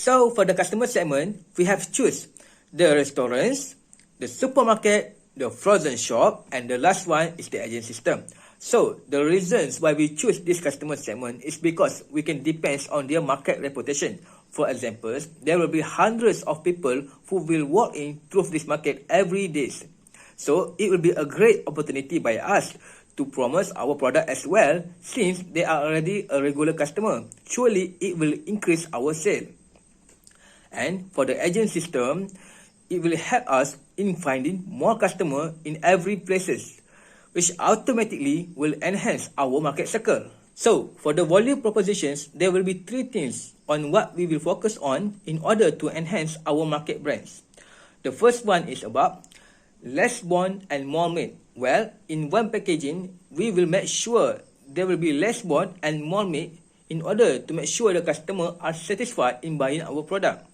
So for the customer segment, we have choose the restaurants, the supermarket, the frozen shop, and the last one is the agent system. So the reasons why we choose this customer segment is because we can depend on their market reputation. For example, there will be hundreds of people who will walk in through this market every day. So it will be a great opportunity by us to promote our product as well, since they are already a regular customer. Surely it will increase our sale. And for the agent system, it will help us in finding more customer in every places, which automatically will enhance our market circle. So for the volume propositions, there will be three things on what we will focus on in order to enhance our market brands. The first one is about less bond and more made. Well, in one packaging, we will make sure there will be less bond and more made in order to make sure the customer are satisfied in buying our product.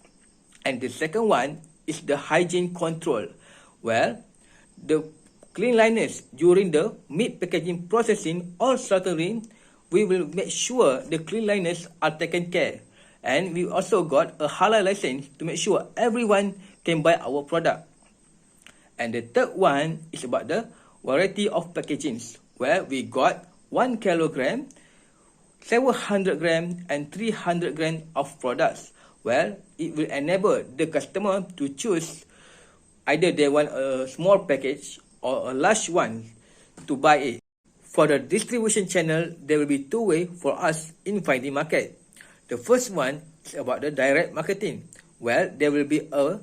And the second one is the hygiene control. Well, the cleanliness during the meat packaging processing or slaughtering, we will make sure the cleanliness are taken care. And we also got a halal license to make sure everyone can buy our product. And the third one is about the variety of packagings, where we got 1 kilogram, 700 gram, and 300 gram of products. Well, it will enable the customer to choose either they want a small package or a large one to buy it. For the distribution channel, there will be two ways for us in finding market. The first one is about the direct marketing. Well, there will be a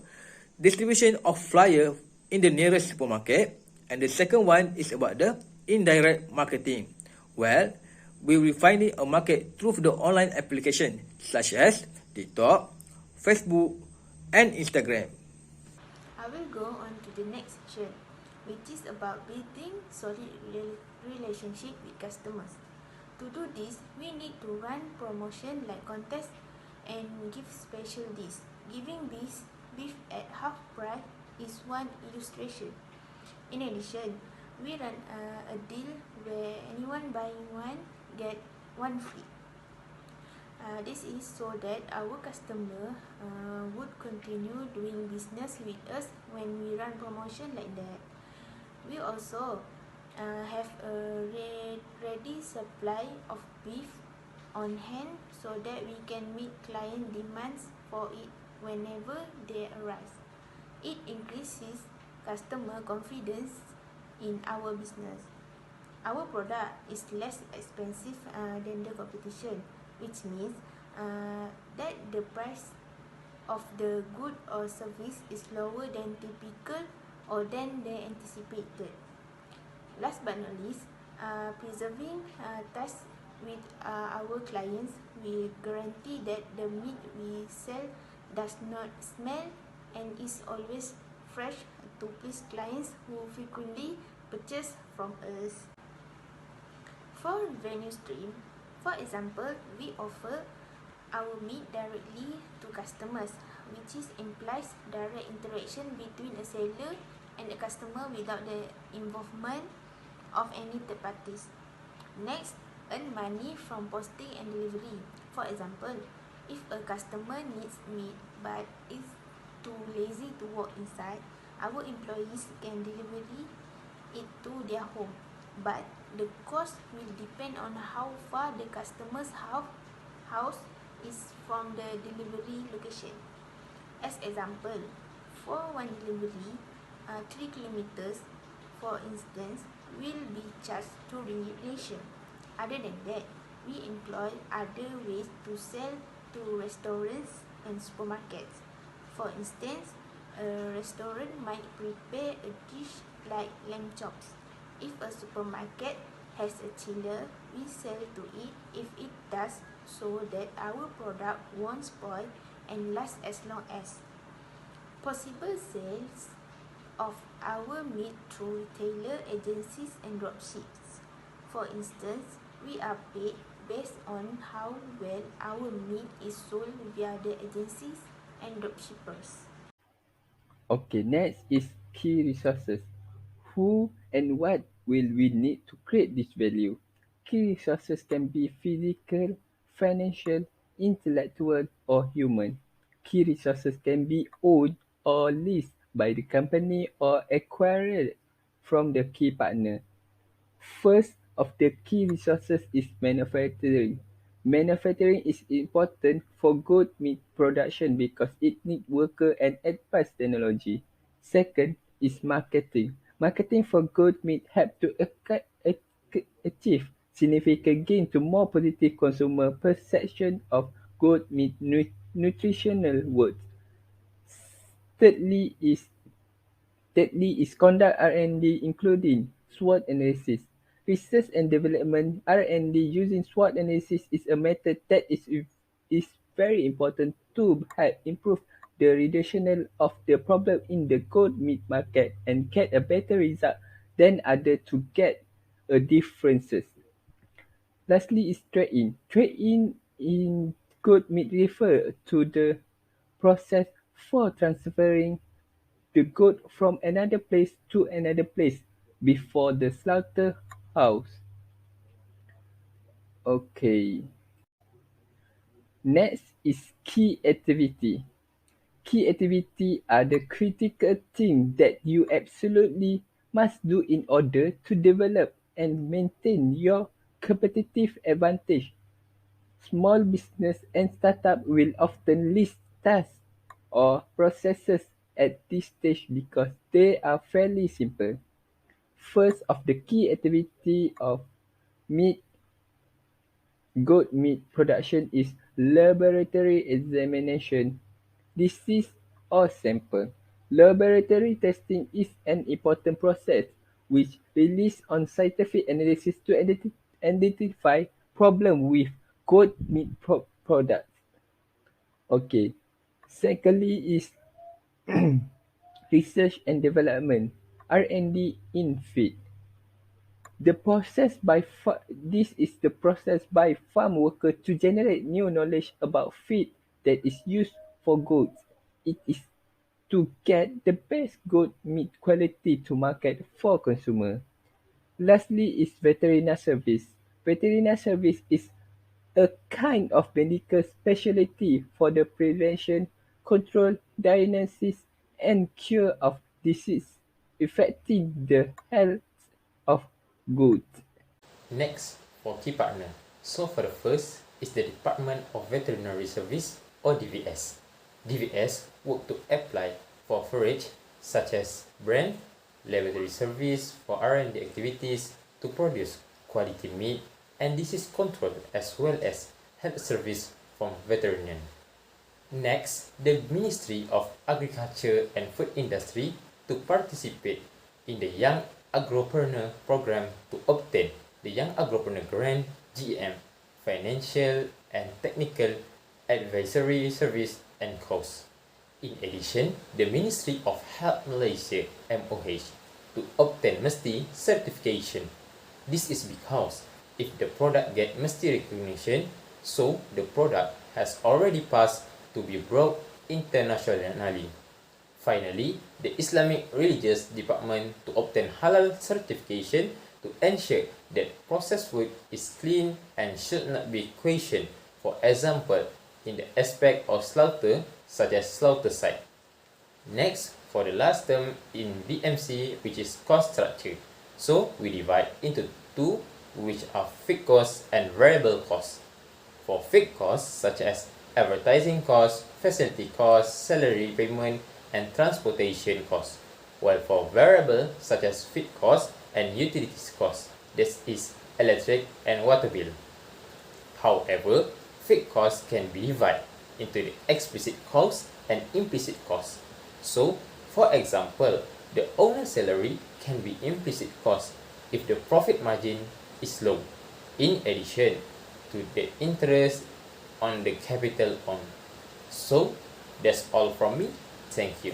distribution of flyer in the nearest supermarket. And the second one is about the indirect marketing. Well, we will find a market through the online application such as TikTok, Facebook, and Instagram. I will go on to the next section, which is about building solid relationship with customers. To do this, we need to run promotion like contest and give special deals. Giving beef at half price is one illustration. In addition, we run a deal where anyone buying one get one free. This is so that our customer would continue doing business with us when we run promotion like that. We also have a ready supply of beef on hand so that we can meet client demands for it whenever they arise. It increases customer confidence in our business. Our product is less expensive than the competition, which means that the price of the good or service is lower than typical or than they anticipated. Last but not least, preserving trust with our clients will guarantee that the meat we sell does not smell and is always fresh to please clients who frequently purchase from us. For revenue stream, for example, we offer our meat directly to customers, which implies direct interaction between a seller and a customer without the involvement of any third parties. Next, earn money from posting and delivery. For example, if a customer needs meat but is too lazy to walk inside, our employees can deliver it to their home, but the cost will depend on how far the customer's house is from the delivery location. As example, for one delivery, 3 kilometers, for instance, will be charged to ringgit. Other than that, we employ other ways to sell to restaurants and supermarkets. For instance, a restaurant might prepare a dish like lamb chops. If a supermarket has a chiller, we sell to it if it does, so that our product won't spoil and last as long as possible. Sales of our meat through retailer agencies and dropships. For instance, we are paid based on how well our meat is sold via the agencies and dropshippers. Okay, next is key resources. Who and what will we need to create this value? Key resources can be physical, financial, intellectual, or human. key resources can be owned or leased by the company or acquired from the key partner. First of the key resources is manufacturing. Manufacturing is important for goat meat production because it needs worker and advanced technology. Second is marketing. Marketing for goat meat help to achieve significant gain to more positive consumer perception of goat meat nutritional worth. Thirdly is Thirdly is conduct R&D including SWOT analysis. Research and development R&D using SWOT analysis is a method that is very important to help improve the rationale of the problem in the goat meat market and get a better result than other to get a differences. Lastly is trade-in. Trade-in in goat meat refer to the process for transferring the goat from another place to another place before the slaughterhouse. Okay. Next is key activity. Key activity are the critical things that you absolutely must do in order to develop and maintain your competitive advantage. Small business and startup will often list tasks or processes at this stage because they are fairly simple. First of the key activity of meat goat meat production is laboratory examination. This is or sample. Laboratory testing is an important process which relies on scientific analysis to identify problem with goat meat products. Okay. Secondly is research and development (R&D) in feed. This is the process by farm worker to generate new knowledge about feed that is used for goats. It is to get the best goat meat quality to market for consumer. Lastly is veterinary service. Veterinary service is a kind of medical specialty for the prevention, control, diagnosis, and cure of disease affecting the health of goods. Next, for key partner. So for the first is the Department of Veterinary Service or DVS. DVS work to apply for forage such as brand, laboratory service for R&D activities to produce quality meat and disease control as well as health service from veterinarian. Next, the Ministry of Agriculture and Food Industry to participate in the Young Agropreneur program to obtain the Young Agropreneur Grant GM, financial and technical advisory service and course. In addition, the Ministry of Health Malaysia MOHD to obtain MSTI certification. This is because if the product get MSTI recognition, so the product has already passed to be brought internationally. Finally, the Islamic Religious Department to obtain halal certification to ensure that processed food is clean and should not be questioned, for example, in the aspect of slaughter, such as slaughter site. Next, for the last term in BMC, which is cost structure. So, we divide into two, which are fixed costs and variable costs. For fixed costs, such as advertising costs, facility costs, salary payment, and transportation costs. While for variable, such as feed costs and utilities costs, this is electric and water bill. However, fixed costs can be divided into the explicit costs and implicit costs. So, for example, the owner's salary can be implicit cost if the profit margin is low, in addition to the interest on the capital owned. So, that's all from me. Thank you.